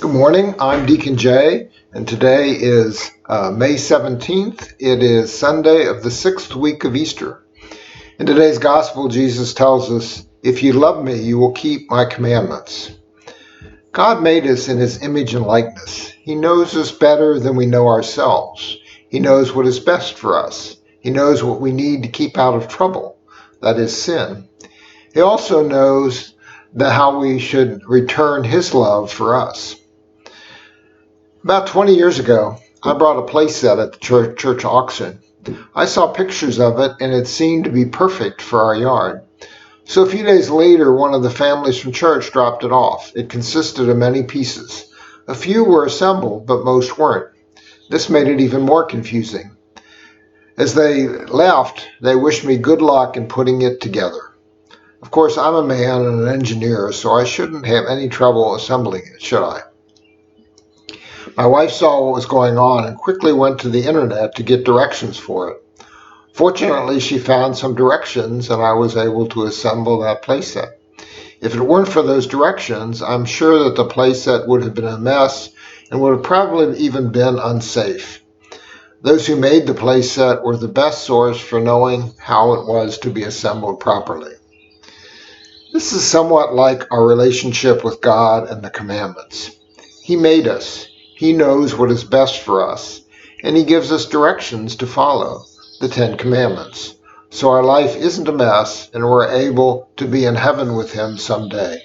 Good morning. I'm Deacon Jay, and today is May 17th. It is Sunday of the 6th week of Easter. In today's gospel, Jesus tells us, "If you love me, you will keep my commandments." God made us in his image and likeness. He knows us better than we know ourselves. He knows what is best for us. He knows what we need to keep out of trouble, that is sin. He also knows how we should return his love for us. About 20 years ago, I brought a playset at the church auction. I saw pictures of it, and it seemed to be perfect for our yard. So a few days later, one of the families from church dropped it off. It consisted of many pieces. A few were assembled, but most weren't. This made it even more confusing. As they left, they wished me good luck in putting it together. Of course, I'm a man and an engineer, so I shouldn't have any trouble assembling it, should I? My wife saw what was going on and quickly went to the internet to get directions for it. Fortunately, she found some directions and I was able to assemble that playset. If it weren't for those directions, I'm sure that the playset would have been a mess and would have probably even been unsafe. Those who made the playset were the best source for knowing how it was to be assembled properly. This is somewhat like our relationship with God and the commandments. He made us. He knows what is best for us, and he gives us directions to follow, the 10 Commandments, so our life isn't a mess and we're able to be in heaven with him someday.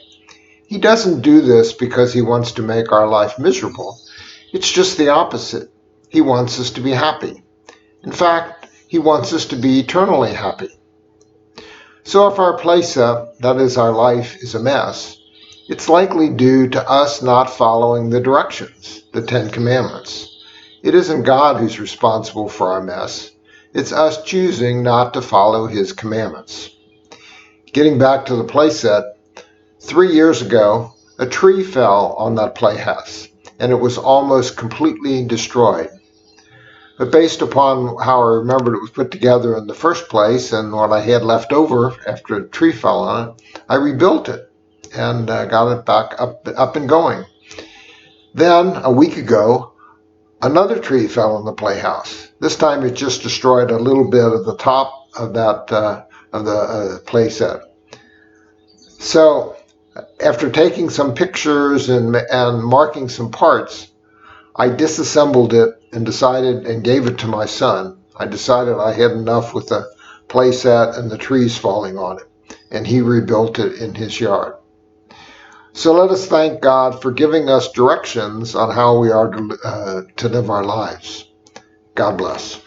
He doesn't do this because he wants to make our life miserable. It's just the opposite. He wants us to be happy. In fact, he wants us to be eternally happy. So if our playset, that is our life, is a mess, it's likely due to us not following the directions, the 10 Commandments. It isn't God who's responsible for our mess. It's us choosing not to follow his commandments. Getting back to the playset, 3 years ago, a tree fell on that playhouse, and it was almost completely destroyed. But based upon how I remembered it was put together in the first place and what I had left over after a tree fell on it, I rebuilt it and got it back up and going. Then, a week ago, another tree fell on the playhouse. This time it just destroyed a little bit of the top of the playset. So, after taking some pictures and marking some parts, I disassembled it and gave it to my son. I decided I had enough with the playset and the trees falling on it, and he rebuilt it in his yard. So let us thank God for giving us directions on how we are to live our lives. God bless.